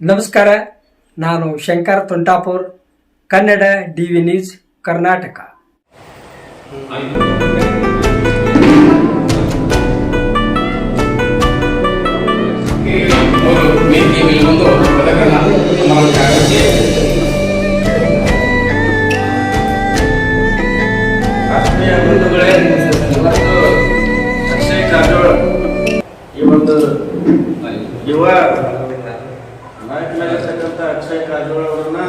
ನಮಸ್ಕಾರ, ನಾನು Shankar ತುಂಟಾಪುರ್, Kannada D V news, Karnataka. ಆತ್ಮೀಯ ಬಂಧುಗಳೇ, ಇವತ್ತು ಅಕ್ಷಯ್ ಕಾಜೋಳ್ ಈ ಒಂದು ಯುವ ನಾಯಕನಾಗಿರ್ತಕ್ಕಂಥ ಅಕ್ಷಯ್ ಕಾಜೋಳ್ ಅವರನ್ನ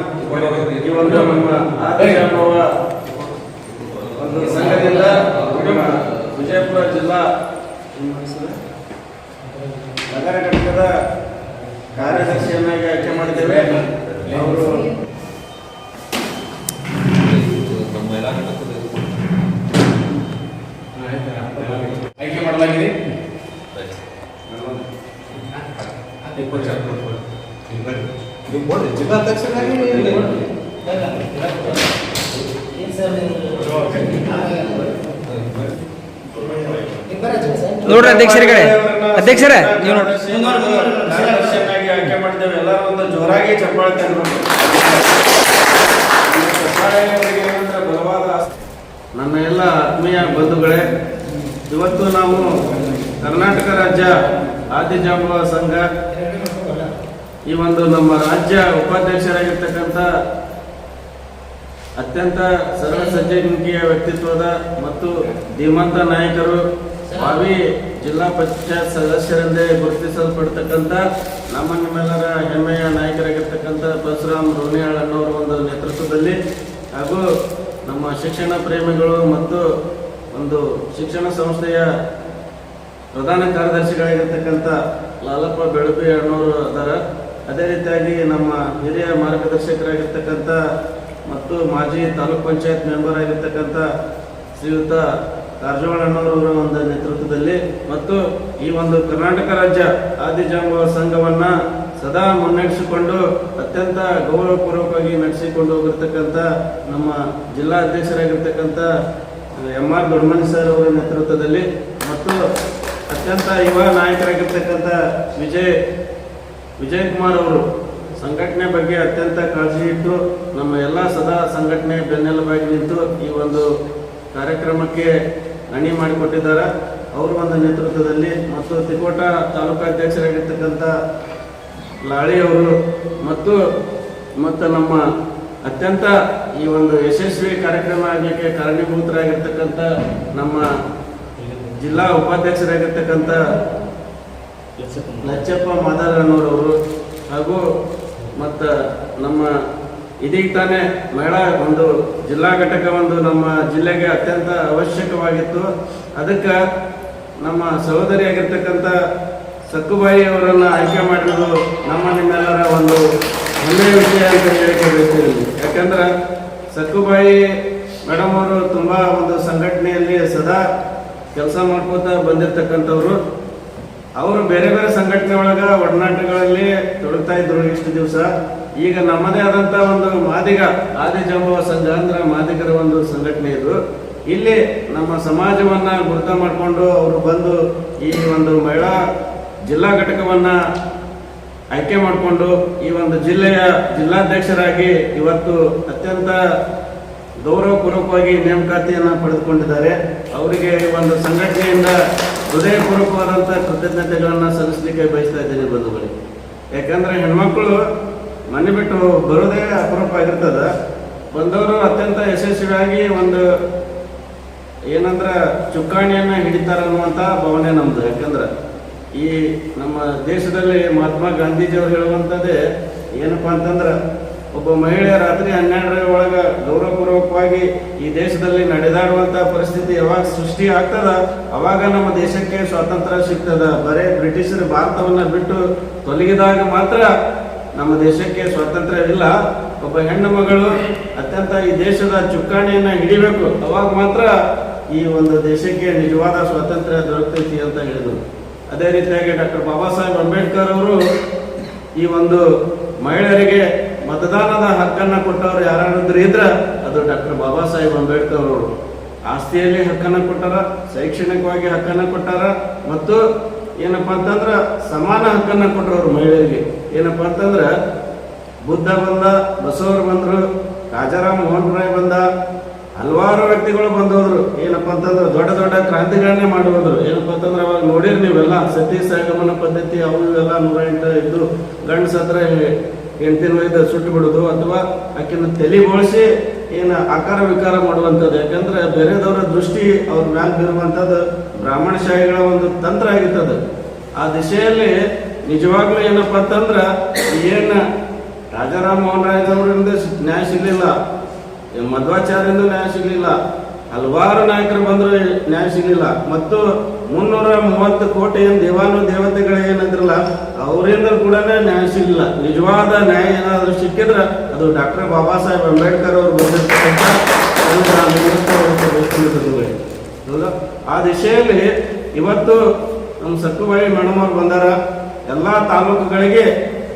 ಈ ಒಂದು ನಮ್ಮ ಆದಿಜಾಂಬವ ಒಂದು ಸಂಘದಿಂದ ನಮ್ಮ ವಿಜಯಪುರ ಜಿಲ್ಲಾ ನಗರ ಘಟಕದ ಕಾರ್ಯದರ್ಶಿಯನ್ನಾಗಿ ಆಯ್ಕೆ ಮಾಡಿದ್ದೇವೆ. ಅವರು ಆಯ್ಕೆ ಮಾಡಲಾಗಿದೆ. ಜಿಲ್ಲಾಧ್ಯಕ್ಷರಾಗಿ ನೋಡ್ರಿ ಅಧ್ಯಕ್ಷರೇ, ಅಧ್ಯಕ್ಷರ ನೀವು ಕಾರ್ಯದರ್ಶಿಯನ್ನಾಗಿ ಆಯ್ಕೆ ಮಾಡಿದ್ದೇವೆ. ಎಲ್ಲರೂ ಒಂದು ಜೋರಾಗಿ ಚಪ್ಪಾಳೆ ಬಲವಾದ. ನನ್ನ ಎಲ್ಲ ಆತ್ಮೀಯ ಬಂಧುಗಳೇ, ಇವತ್ತು ನಾವು ಕರ್ನಾಟಕ ರಾಜ್ಯ ಆದಿಜಾಂಬವ ಸಂಘ ಈ ಒಂದು ನಮ್ಮ ರಾಜ್ಯ ಉಪಾಧ್ಯಕ್ಷರಾಗಿರ್ತಕ್ಕಂಥ ಅತ್ಯಂತ ಸರಳ ಸಜ್ಜನಿಕೆಯ ವ್ಯಕ್ತಿತ್ವದ ಮತ್ತು ಧೀಮಂತ ನಾಯಕರು, ಭಾವಿ ಜಿಲ್ಲಾ ಪಂಚಾಯತ್ ಸದಸ್ಯರೆಂದೇ ಗುರುತಿಸಲ್ಪಡ್ತಕ್ಕಂಥ ನಮ್ಮ ನಿಮ್ಮೆಲ್ಲರ ಹೆಮ್ಮೆಯ ನಾಯಕರಾಗಿರ್ತಕ್ಕಂಥ ಪರಶುರಾಮ್ ರೋಣಿಯಾಳ್ ಅನ್ನೋರ ಒಂದು ನೇತೃತ್ವದಲ್ಲಿ ಹಾಗೂ ನಮ್ಮ ಶಿಕ್ಷಣ ಪ್ರೇಮಿಗಳು ಮತ್ತು ಒಂದು ಶಿಕ್ಷಣ ಸಂಸ್ಥೆಯ ಪ್ರಧಾನ ಕಾರ್ಯದರ್ಶಿಗಳಾಗಿರ್ತಕ್ಕಂಥ ಲಾಲಪ್ಪ ಬೆಳಪಿ ಅಣ್ಣವರು ಅದರ. ಅದೇ ರೀತಿಯಾಗಿ ನಮ್ಮ ಹಿರಿಯ ಮಾರ್ಗದರ್ಶಕರಾಗಿರ್ತಕ್ಕಂಥ ಮತ್ತು ಮಾಜಿ ತಾಲೂಕ್ ಪಂಚಾಯತ್ ಮೆಂಬರ್ ಆಗಿರ್ತಕ್ಕಂಥ ಶ್ರೀಯುತ ಕಾರಜೋಳ ಅಣ್ಣವರವರ ಒಂದು ನೇತೃತ್ವದಲ್ಲಿ ಮತ್ತು ಈ ಒಂದು ಕರ್ನಾಟಕ ರಾಜ್ಯ ಆದಿಜಾಂಬವ ಸಂಘವನ್ನ ಸದಾ ಮುನ್ನಡೆಸಿಕೊಂಡು ಅತ್ಯಂತ ಗೌರವಪೂರ್ವಕವಾಗಿ ನಡೆಸಿಕೊಂಡು ಹೋಗಿರ್ತಕ್ಕಂಥ ನಮ್ಮ ಜಿಲ್ಲಾ ಅಧ್ಯಕ್ಷರಾಗಿರ್ತಕ್ಕಂಥ MR ದೊಡ್ಡಮನಿ ಸರ್ ಅವರ ನೇತೃತ್ವದಲ್ಲಿ ಮತ್ತು ಅತ್ಯಂತ ಯುವ ನಾಯಕರಾಗಿರ್ತಕ್ಕಂಥ ವಿಜಯ್ ಕುಮಾರ್ ಅವರು ಸಂಘಟನೆ ಬಗ್ಗೆ ಅತ್ಯಂತ ಕಾಳಜಿ ಇಟ್ಟು ನಮ್ಮ ಎಲ್ಲ ಸದಾ ಸಂಘಟನೆ ಬೆನ್ನೆಲುಬಾಗಿ ನಿಂತು ಈ ಒಂದು ಕಾರ್ಯಕ್ರಮಕ್ಕೆ ಅಣಿ ಮಾಡಿಕೊಟ್ಟಿದ್ದಾರೆ. ಅವರ ಒಂದು ನೇತೃತ್ವದಲ್ಲಿ ಮತ್ತು ತಿಕೋಟ ತಾಲೂಕಾಧ್ಯಕ್ಷರಾಗಿರ್ತಕ್ಕಂಥ ಲಾಳಿ ಅವರು ಮತ್ತು ನಮ್ಮ ಅತ್ಯಂತ ಈ ಒಂದು ಯಶಸ್ವಿ ಕಾರ್ಯಕ್ರಮ ಆಗಲಿಕ್ಕೆ ಕಾರಣೀಭೂತರಾಗಿರ್ತಕ್ಕಂಥ ನಮ್ಮ ಜಿಲ್ಲಾ ಉಪಾಧ್ಯಕ್ಷರಾಗಿರ್ತಕ್ಕಂಥ ಲಚ್ಚಪ್ಪ ಮಾದಾರನವರವರು ಹಾಗೂ ಮತ್ತು ನಮ್ಮ ಇದೀಗ ತಾನೇ ಮಹಿಳಾ ಒಂದು ಜಿಲ್ಲಾ ಘಟಕ ಒಂದು ನಮ್ಮ ಜಿಲ್ಲೆಗೆ ಅತ್ಯಂತ ಅವಶ್ಯಕವಾಗಿತ್ತು. ಅದಕ್ಕೆ ನಮ್ಮ ಸಹೋದರಿಯಾಗಿರ್ತಕ್ಕಂಥ ಸಕ್ಕುಬಾಯಿ ಅವರನ್ನು ಆಯ್ಕೆ ಮಾಡಿರೋದು ನಮ್ಮ ನಿಮ್ಮೆಲ್ಲರ ಒಂದು ಹೆಮ್ಮೆಯ ವಿಷಯ ಅಂತ ಹೇಳಿಕೆ ಬಯಸ್ತೀವಿ. ಯಾಕಂದ್ರೆ ಸಕ್ಕುಬಾಯಿ ಮೇಡಮ್ ಅವರು ತುಂಬ ಒಂದು ಸಂಘಟನೆಯಲ್ಲಿ ಸದಾ ಕೆಲಸ ಮಾಡ್ಕೋತಾ ಬಂದಿರತಕ್ಕಂಥವ್ರು. ಅವರು ಬೇರೆ ಬೇರೆ ಸಂಘಟನೆ ಒಳಗೆ ಒಡನಾಟಗಳಲ್ಲಿ ತೊಡಗ್ತಾ ಇದ್ರು ಇಷ್ಟು ದಿವಸ. ಈಗ ನಮ್ಮದೇ ಆದಂಥ ಒಂದು ಮಾದಿಗ ಆದಿಜಾಂಬವ ಸಂಘ ಅಂದ್ರೆ ಮಾದಿಗರ ಒಂದು ಸಂಘಟನೆ ಇದು. ಇಲ್ಲಿ ನಮ್ಮ ಸಮಾಜವನ್ನ ಗುರುತ ಮಾಡಿಕೊಂಡು ಅವರು ಬಂದು ಈ ಒಂದು ಮಹಿಳಾ ಜಿಲ್ಲಾ ಘಟಕವನ್ನ ಆಯ್ಕೆ ಮಾಡಿಕೊಂಡು ಈ ಒಂದು ಜಿಲ್ಲೆಯ ಜಿಲ್ಲಾಧ್ಯಕ್ಷರಾಗಿ ಇವತ್ತು ಅತ್ಯಂತ ಗೌರವಪೂರ್ವಕವಾಗಿ ನೇಮಕಾತಿಯನ್ನು ಪಡೆದುಕೊಂಡಿದ್ದಾರೆ. ಅವರಿಗೆ ಒಂದು ಸಂಘಟನೆಯಿಂದ ಹೃದಯಪೂರ್ವಕವಾದಂಥ ಕೃತಜ್ಞತೆಗಳನ್ನು ಸಲ್ಲಿಸಲಿಕ್ಕೆ ಬಯಸ್ತಾ ಇದ್ದೇನೆ ಬಂಧುಗಳಿಗೆ. ಯಾಕಂದ್ರೆ ಹೆಣ್ಮಕ್ಳು ಮನೆ ಬಿಟ್ಟು ಬರೋದೇ ಅಪರೂಪ ಆಗಿರ್ತದ. ಬಂದವರು ಅತ್ಯಂತ ಯಶಸ್ವಿಯಾಗಿ ಒಂದು ಏನಂದ್ರೆ ಚುಕ್ಕಾಣಿಯನ್ನ ಹಿಡಿತಾರ ಅನ್ನುವಂಥ ಭಾವನೆ ನಮ್ದು. ಯಾಕಂದ್ರೆ ಈ ನಮ್ಮ ದೇಶದಲ್ಲಿ ಮಹಾತ್ಮ ಗಾಂಧೀಜಿಯವರು ಹೇಳುವಂಥದ್ದೇ ಏನಪ್ಪಾ ಅಂತಂದ್ರೆ, ಒಬ್ಬ ಮಹಿಳೆ ರಾತ್ರಿ 12ರ ಒಳಗೆ ಗೌರವಪೂರ್ವಕವಾಗಿ ಈ ದೇಶದಲ್ಲಿ ನಡೆದಾಡುವಂಥ ಪರಿಸ್ಥಿತಿ ಯಾವಾಗ ಸೃಷ್ಟಿ ಆಗ್ತದ ಅವಾಗ ನಮ್ಮ ದೇಶಕ್ಕೆ ಸ್ವಾತಂತ್ರ್ಯ ಸಿಗ್ತದ. ಬರೇ ಬ್ರಿಟಿಷರು ಭಾರತವನ್ನ ಬಿಟ್ಟು ತೊಲಗಿದಾಗ ಮಾತ್ರ ನಮ್ಮ ದೇಶಕ್ಕೆ ಸ್ವಾತಂತ್ರ್ಯವಿಲ್ಲ. ಒಬ್ಬ ಹೆಣ್ಣು ಮಗಳು ಅತ್ಯಂತ ಈ ದೇಶದ ಚುಕ್ಕಾಣಿಯನ್ನ ಹಿಡಿಬೇಕು, ಅವಾಗ ಮಾತ್ರ ಈ ಒಂದು ದೇಶಕ್ಕೆ ನಿಜವಾದ ಸ್ವಾತಂತ್ರ್ಯ ದೊರಕೈತಿ ಅಂತ ಹೇಳಿದರು. ಅದೇ ರೀತಿಯಾಗಿ ಡಾಕ್ಟರ್ ಬಾಬಾ ಸಾಹೇಬ್ ಅಂಬೇಡ್ಕರ್ ಅವರು ಈ ಒಂದು ಮಹಿಳೆಯರಿಗೆ ಮತದಾನದ ಹಕ್ಕನ್ನ ಕೊಟ್ಟವರು ಯಾರಾದ್ರೂ ಇದ್ರ ಅದು ಡಾಕ್ಟರ್ ಬಾಬಾ ಸಾಹೇಬ್ ಅಂಬೇಡ್ಕರ್ ಅವರು. ಆಸ್ತಿಯಲ್ಲಿ ಹಕ್ಕನ್ನು ಕೊಟ್ಟಾರ, ಶೈಕ್ಷಣಿಕವಾಗಿ ಹಕ್ಕನ್ನು ಕೊಟ್ಟಾರ ಮತ್ತು ಏನಪ್ಪಾ ಅಂತಂದ್ರ ಸಮಾನ ಹಕ್ಕನ್ನ ಕೊಟ್ಟರು ಮಹಿಳೆಯರಿಗೆ. ಏನಪ್ಪಾ ಅಂತಂದ್ರ ಬುದ್ಧ ಬಂದ, ಬಸವರು ಬಂದ್ರು, ರಾಜಾರಾಮ್ ಮೋಹನ್ ರಾಯ್ ಬಂದ, ಹಲವಾರು ವ್ಯಕ್ತಿಗಳು ಬಂದೋದ್ರು. ಏನಪ್ಪಾ ಅಂತಂದ್ರೆ ದೊಡ್ಡ ದೊಡ್ಡ ಕ್ರಾಂತಿಗಳನ್ನೇ ಮಾಡಿ ಹೋದ್ರು. ಏನಪ್ಪಾ ಅಂತಂದ್ರೆ ಅವಾಗ ನೋಡಿರಿ ನೀವೆಲ್ಲ ಸತಿ ಸಹಗಮನ ಪದ್ಧತಿ ಅವು ಇವೆಲ್ಲ 108 ಇದ್ದು ಗಂಡು ಸತ್ರ ಹೆಂಡತಿನ ಒಯ್ದು ಸುಟ್ಟು ಬಿಡುದು ಅಥವಾ ಆಕಿನ ತಲೆ ಬೋಳಿಸಿ ಏನು ಆಕಾರ ವಿಕಾರ ಮಾಡುವಂಥದ್ದು. ಯಾಕಂದ್ರೆ ಬೇರೆದವರ ದೃಷ್ಟಿ ಅವ್ರ ಮ್ಯಾಲ ಬೀರುವಂಥದ್ದು ಬ್ರಾಹ್ಮಣಶಾಹಿಗಳ ಒಂದು ತಂತ್ರ ಆಗಿತ್ತದು. ಆ ದಿಶೆಯಲ್ಲಿ ನಿಜವಾಗ್ಲೂ ಏನಪ್ಪಾ ಅಂತಂದ್ರ ಏನು ರಾಜಾರಾಮ್ ಮೋಹನ್ ರಾಯದವರಿಂದ ನ್ಯಾಯ ಸಿಗಲಿಲ್ಲ, ಮಧ್ವಾಚಾರ್ಯರಿಂದ ನ್ಯಾಯ ಸಿಗಲಿಲ್ಲ, ಹಲವಾರು ನಾಯಕರು ಬಂದ್ರು ನ್ಯಾಯ ಸಿಗಲಿಲ್ಲ, ಮತ್ತು 330 ಕೋಟಿ ಏನು ದೇವಾನು ದೇವತೆಗಳು ಏನಂದ್ರಲ್ಲ ಅವರಿಂದ ಕೂಡ ನ್ಯಾಯ ಸಿಗಲಿಲ್ಲ. ನಿಜವಾದ ನ್ಯಾಯ ಏನಾದರೂ ಸಿಕ್ಕಿದ್ರೆ ಅದು ಡಾಕ್ಟರ್ ಬಾಬಾ ಸಾಹೇಬ್ ಅಂಬೇಡ್ಕರ್ ಅವರು ಬಂದಿರ್ತಕ್ಕಂಥ ಹೌದಾ. ಆ ದಿಶೆಯಲ್ಲಿ ಇವತ್ತು ನಮ್ಮ ಸಕ್ಕುಬಾಯಿ ಮೇಡಮ್ ಅವ್ರು ಬಂದಾರ. ಎಲ್ಲ ತಾಲೂಕುಗಳಿಗೆ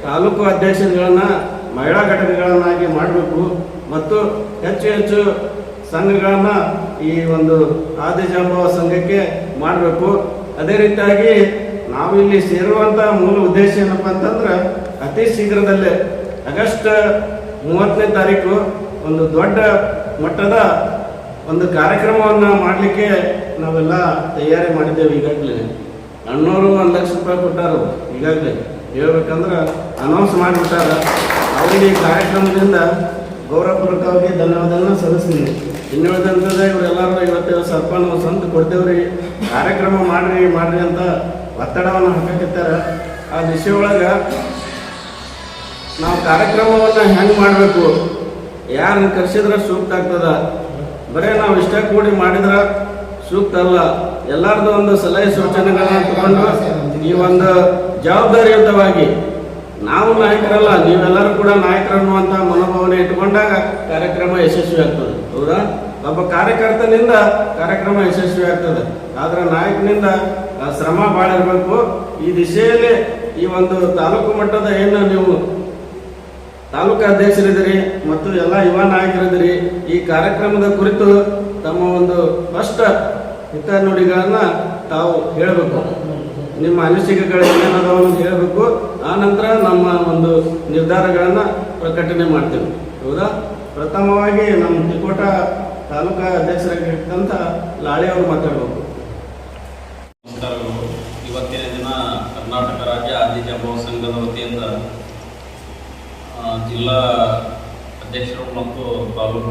ತಾಲೂಕು ಅಧ್ಯಕ್ಷರುಗಳನ್ನ ಮಹಿಳಾ ಘಟಕಗಳನ್ನಾಗಿ ಮಾಡಬೇಕು ಮತ್ತು ಹೆಚ್ಚು ಹೆಚ್ಚು ಸಂಘಗಳನ್ನ ಈ ಒಂದು ಆದಿಜಾಂಬವ ಸಂಘಕ್ಕೆ ಮಾಡಬೇಕು. ಅದೇ ರೀತಿಯಾಗಿ ನಾವಿಲ್ಲಿ ಸೇರುವಂತ ಮೂಲ ಉದ್ದೇಶ ಏನಪ್ಪಾ ಅಂತಂದ್ರೆ ಅತಿ ಶೀಘ್ರದಲ್ಲೇ ಆಗಸ್ಟ್ 30ನೇ ತಾರೀಕು ಒಂದು ದೊಡ್ಡ ಮಟ್ಟದ ಒಂದು ಕಾರ್ಯಕ್ರಮವನ್ನು ಮಾಡಲಿಕ್ಕೆ ನಾವೆಲ್ಲ ತಯಾರಿ ಮಾಡಿದ್ದೇವೆ. ಈಗಾಗಲೇ ಅಣ್ಣವರು 1 ಲಕ್ಷ ರೂಪಾಯಿ ಕೊಟ್ಟಾರ. ಈಗಾಗಲೇ ಹೇಳ್ಬೇಕಂದ್ರೆ ಅನೌನ್ಸ್ ಮಾಡಿಬಿಟ್ಟಾರ. ಅವರಿಗೆ ಈ ಕಾರ್ಯಕ್ರಮದಿಂದ ಗೌರವಪೂರ್ವಕವಾಗಿ ಧನ್ಯವಾದಗಳನ್ನ ಸಲ್ಲಿಸ್ತೀನಿ. ಇನ್ನುಳಿದಂಥದ್ದೇ ಇವರೆಲ್ಲರೂ ಇವತ್ತು ಸ್ವಲ್ಪ ನಾವು ಸ್ವಂತ ಕೊಡ್ತೇವ್ರಿ, ಕಾರ್ಯಕ್ರಮ ಮಾಡ್ರಿ ಅಂತ ಒತ್ತಡವನ್ನು ಹಾಕಕ್ಕಿರ್ತಾರೆ. ಆ ದಿಶೆಯೊಳಗೆ ನಾವು ಕಾರ್ಯಕ್ರಮವನ್ನು ಹೆಂಗೆ ಮಾಡಬೇಕು, ಯಾರನ್ನ ಕರೆಸಿದ್ರೆ ಸೂಕ್ತ ಆಗ್ತದ, ಬರೇ ನಾವು ಇಷ್ಟ ಕೂಡಿ ಮಾಡಿದ್ರೆ ಸೂಕ್ತ ಅಲ್ಲ. ಎಲ್ಲರದ್ದು ಒಂದು ಸಲಹೆ ಸೂಚನೆಗಳನ್ನ ತಗೊಂಡು ಈ ಒಂದು ಜವಾಬ್ದಾರಿಯುತವಾಗಿ ನಾವು ನಾಯಕರಲ್ಲ, ನೀವೆಲ್ಲರೂ ಕೂಡ ನಾಯಕರು ಅನ್ನುವಂಥ ಮನೋಭಾವನೆ ಇಟ್ಟುಕೊಂಡಾಗ ಕಾರ್ಯಕ್ರಮ ಯಶಸ್ವಿ ಆಗ್ತದೆ. ಹೌದಾ. ಒಬ್ಬ ಕಾರ್ಯಕರ್ತನಿಂದ ಕಾರ್ಯಕ್ರಮ ಯಶಸ್ವಿ ಆಗ್ತದೆ, ಆದ್ರೆ ನಾಯಕನಿಂದ ಶ್ರಮ ಭಾಳ ಇರಬೇಕು. ಈ ದಿಶೆಯಲ್ಲಿ ಈ ಒಂದು ತಾಲೂಕು ಮಟ್ಟದ ಏನು ನೀವು ತಾಲೂಕು ಅಧ್ಯಕ್ಷರಿದ್ದೀರಿ ಮತ್ತು ಎಲ್ಲ ಯುವ ನಾಯಕರಿದ್ದೀರಿ, ಈ ಕಾರ್ಯಕ್ರಮದ ಕುರಿತು ತಮ್ಮ ಒಂದು ಸ್ಪಷ್ಟ ಹಿತನುಡಿಗಳನ್ನ ತಾವು ಹೇಳಬೇಕು. ನಿಮ್ಮ ಅನಿಸಿಕೆಗಳು ಏನೇನದಾವ ಹೇಳಬೇಕು. ಆ ನಂತರ ನಮ್ಮ ಒಂದು ನಿರ್ಧಾರಗಳನ್ನು ಪ್ರಕಟಣೆ ಮಾಡ್ತೇವೆ. ಹೌದಾ. ಪ್ರಥಮವಾಗಿ ನಮ್ಮ ತಿಕೋಟ ತಾಲೂಕಾ ಅಧ್ಯಕ್ಷರಾಗಿರ್ತಕ್ಕಂಥ ಲಾಳಿ ಅವರು ಮಾತಾಡಬೇಕು. ಇವತ್ತಿನ ದಿನ ಕರ್ನಾಟಕ ರಾಜ್ಯ ಆದಿಜಾಂಬವ ಸಂಘದ ವತಿಯಿಂದ ಜಿಲ್ಲಾ ಅಧ್ಯಕ್ಷರು ಮತ್ತು ತಾಲೂಕು